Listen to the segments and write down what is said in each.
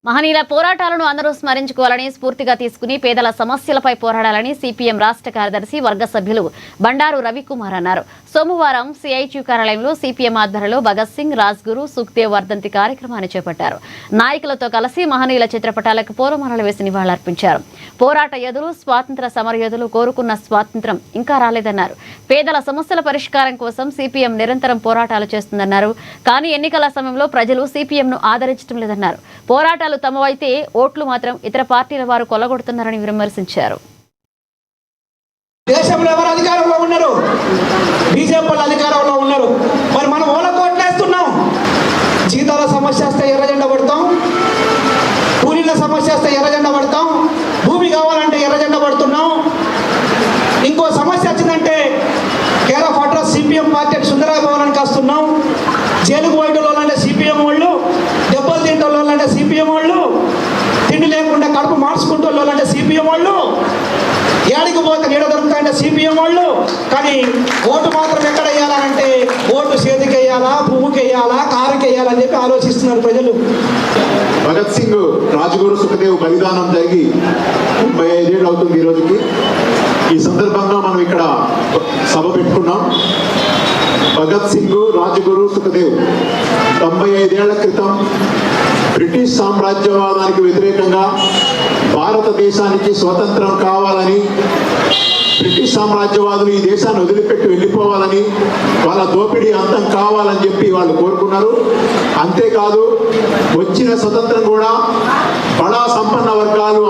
మహనీయుల పోరాటాలను అందరూ స్మరించుకోవాలని స్ఫూర్తిగా తీసుకుని పేదల సమస్యలపై పోరాడాలని సిపిఎం రాష్ట్ర కార్యదర్శి వర్గ సభ్యులు బండారు రవికుమార్ అన్నారు. సోమవారం సిఐటియు కార్యాలయంలో సిపిఎం ఆధ్వర్యంలో భగత్ సింగ్, రాజ్గురు, సుఖ్దేవ్ వర్ధంతి కార్యక్రమాన్ని చేపట్టారు. నాయకులతో కలిసి మహనీయుల చిత్రపటాలకు పూలమాలలు వేసి నివాళులర్పించారు. పోరాట యోధులు, స్వాతంత్ర సమరయోధులు కోరుకున్న స్వాతంత్రం ఇంకా రాలేదన్నారు. పేదల సమస్యల పరిష్కారం కోసం సిపిఎం నిరంతరం పోరాటాలు చేస్తుందన్నారు. కానీ ఎన్నికల సమయంలో ప్రజలు సిపిఎంను ఆదరించడం లేదన్నారు. పోరాటాలు తమవైతే ఓట్లు మాత్రం ఇతర పార్టీల వారు కొల్లగొడుతున్నారని విమర్శించారు. దేశంలో ఎవరు అధికారంలో ఉన్నారు? బీజేపీ అధికారంలో ఉన్నారు. మరి మనం ఓళ్ళకు ఓట్లేస్తున్నాం. జీతాల సమస్య వస్తే ఎర్రజెండా పడతాం, కూలీల సమస్య వస్తే ఎర్రజెండా పడతాం, భూమి కావాలంటే ఎర్రజెండా పడుతున్నాం. ఇంకో సమస్య వచ్చిందంటే care of address CPM party Sundarayya భవనానికి వస్తున్నాం. జైలుకు పోయేటోళ్ళంటే సిపిఎం వాళ్ళు, దెబ్బలు తింటోళ్ళంటే సిపిఎం వాళ్ళు, తిండి లేకుండా కడుపు మార్చుకుంటోళ్ళంటే సిపిఎం వాళ్ళు, ఏడికి పోతే నీడ దొరుకుతాయంటే సిపిఎం వాళ్ళు. కానీ ఓటు మాత్రం ఎక్కడ వేయాలంటే ఓటు చేతికి వేయాలా, పువ్వుకి వేయాలా, కారుకి వేయాలని చెప్పి ఆలోచిస్తున్నారు ప్రజలు. భగత్ సింగ్, రాజ్గురు, సుఖదేవ్ బలిదానం జరిగి 35 ఏళ్ళు అవుతుంది ఈ రోజుకి. ఈ సందర్భంగా మనం ఇక్కడ సభ పెట్టుకున్నాం. భగత్ సింగ్, రాజ్గురు, సుఖదేవ్ 95 ఏళ్ల క్రితం బ్రిటిష్ సామ్రాజ్యవాదానికి వ్యతిరేకంగా భారతదేశానికి స్వతంత్రం కావాలని, బ్రిటిష్ సామ్రాజ్యవాదులు ఈ దేశాన్ని వదిలిపెట్టి వెళ్ళిపోవాలని, వాళ్ళ దోపిడీ అంతం కావాలని చెప్పి వాళ్ళు కోరుకున్నారు. అంతేకాదు వచ్చిన స్వతంత్రం కూడా బడా సంపన్న వర్గాలు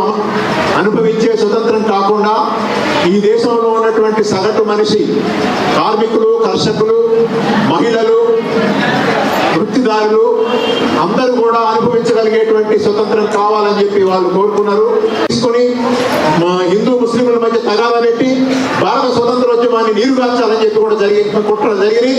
అనుభవించే స్వతంత్రం కాకుండా ఈ దేశంలో ఉన్నటువంటి సగటు మనిషి, కార్మికులు, కర్షకులు, మహిళలు, వృత్తిదారులు అందరూ కూడా అనుభవించగలిగేటువంటి స్వతంత్రం కావాలని చెప్పి వాళ్ళు కోరుకున్నారు. తీసుకొని హిందూ ముస్లింల మధ్య తగాదా పెట్టి భారత స్వతంత్రోద్యమాన్ని నీరుగార్చాలని చెప్పి కూడా కుట్ర జరిగింది.